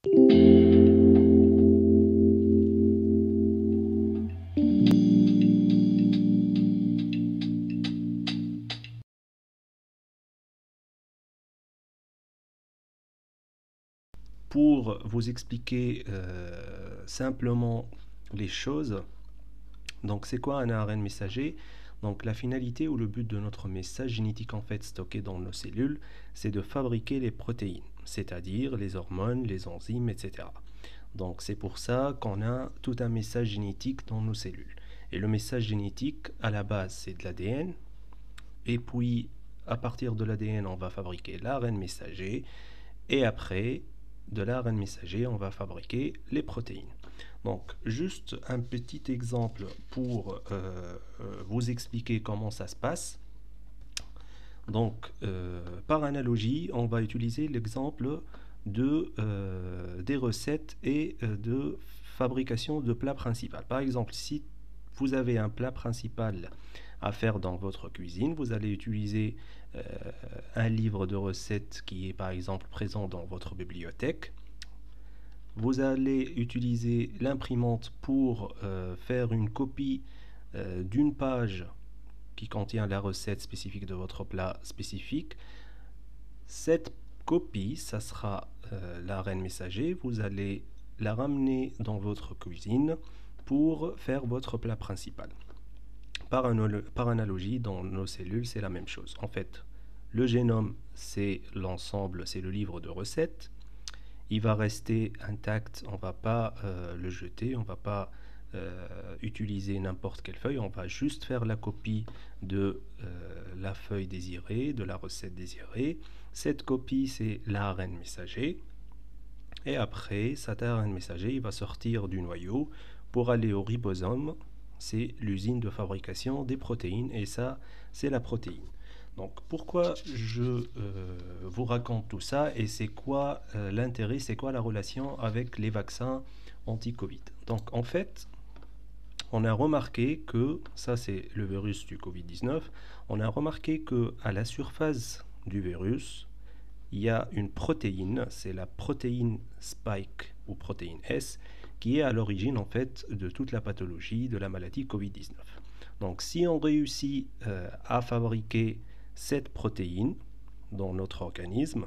Pour vous expliquer simplement les choses, donc c'est quoi un ARN messager? Donc la finalité ou le but de notre message génétique en fait stocké dans nos cellules, c'est de fabriquer les protéines, c'est-à-dire les hormones, les enzymes, etc. Donc c'est pour ça qu'on a tout un message génétique dans nos cellules. Et le message génétique, à la base, c'est de l'ADN. Et puis, à partir de l'ADN, on va fabriquer l'ARN messager. Et après, de l'ARN messager, on va fabriquer les protéines. Donc, juste un petit exemple pour vous expliquer comment ça se passe. Donc, par analogie, on va utiliser l'exemple des recettes et de fabrication de plats principaux. Par exemple, si vous avez un plat principal à faire dans votre cuisine, vous allez utiliser un livre de recettes qui est par exemple présent dans votre bibliothèque. Vous allez utiliser l'imprimante pour faire une copie d'une page qui contient la recette spécifique de votre plat spécifique. Cette copie, ça sera l'ARN messager. Vous allez la ramener dans votre cuisine pour faire votre plat principal. Par analogie, dans nos cellules, c'est la même chose. En fait, le génome, c'est l'ensemble, c'est le livre de recettes. Il va rester intact, on ne va pas le jeter, on ne va pas utiliser n'importe quelle feuille, on va juste faire la copie de la feuille désirée, de la recette désirée. Cette copie, c'est l'ARN messager. Et après, cet ARN messager, il va sortir du noyau pour aller au ribosome. C'est l'usine de fabrication des protéines, et ça, c'est la protéine. Donc, pourquoi je vous raconte tout ça et c'est quoi l'intérêt, c'est quoi la relation avec les vaccins anti-Covid? Donc, en fait, on a remarqué que, ça c'est le virus du Covid-19, on a remarqué que à la surface du virus, il y a une protéine, c'est la protéine Spike ou protéine S, qui est à l'origine en fait de toute la pathologie de la maladie Covid-19. Donc si on réussit à fabriquer cette protéine dans notre organisme,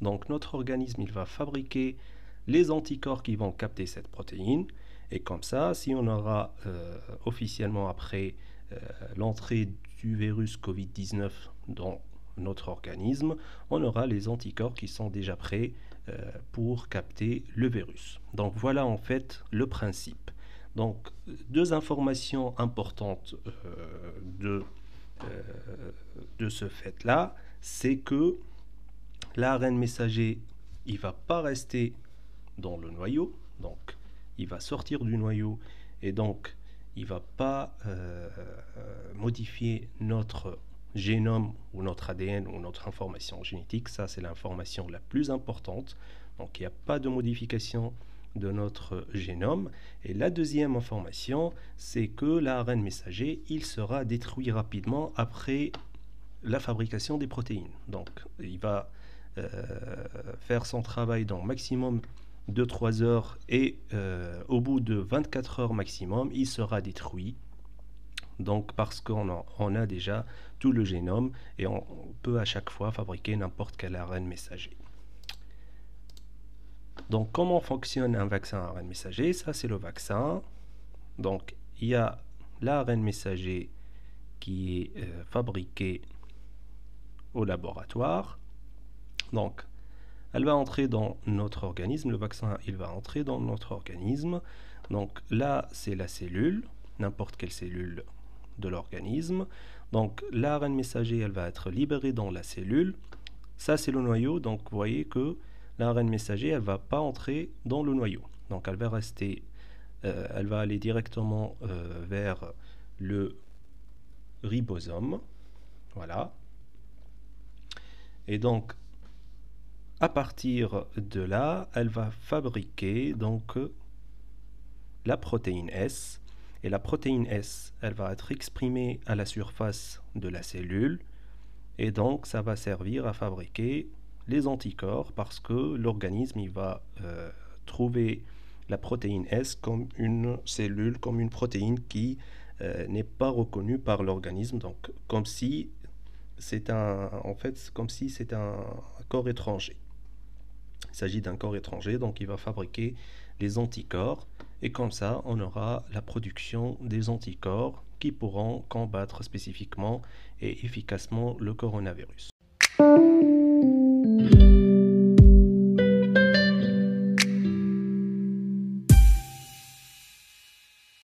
donc notre organisme il va fabriquer les anticorps qui vont capter cette protéine, et comme ça, si on aura officiellement après l'entrée du virus Covid-19 dans notre organisme, on aura les anticorps qui sont déjà prêts pour capter le virus. Donc voilà en fait le principe. Donc deux informations importantes de ce fait-là, c'est que l'ARN messager, il ne va pas rester dans le noyau, donc il va sortir du noyau et donc il ne va pas modifier notre génome ou notre ADN ou notre information génétique. Ça, c'est l'information la plus importante. Donc, il n'y a pas de modification de notre génome. Et la deuxième information, c'est que l'ARN messager, il sera détruit rapidement après la fabrication des protéines. Donc, il va faire son travail dans maximum de 3 heures et au bout de 24 heures maximum, il sera détruit. Donc parce qu'on a déjà tout le génome et on peut à chaque fois fabriquer n'importe quel ARN messager. Donc comment fonctionne un vaccin ARN messager? Ça c'est le vaccin. Donc il y a l'ARN messager qui est fabriqué au laboratoire. Donc elle va entrer dans notre organisme, le vaccin il va entrer dans notre organisme. Donc là c'est la cellule, n'importe quelle cellule de l'organisme. Donc l'ARN messager elle va être libérée dans la cellule. Ça c'est le noyau, donc vous voyez que l'ARN messager elle va pas entrer dans le noyau. Donc elle va rester, elle va aller directement vers le ribosome. Voilà. Et donc à partir de là, elle va fabriquer donc la protéine S. Et la protéine S, elle va être exprimée à la surface de la cellule. Et donc, ça va servir à fabriquer les anticorps parce que l'organisme il va trouver la protéine S comme une cellule, comme une protéine qui n'est pas reconnue par l'organisme, donc comme si c'est en fait, comme si c'était un corps étranger. Il s'agit d'un corps étranger, donc il va fabriquer les anticorps, et comme ça, on aura la production des anticorps qui pourront combattre spécifiquement et efficacement le coronavirus.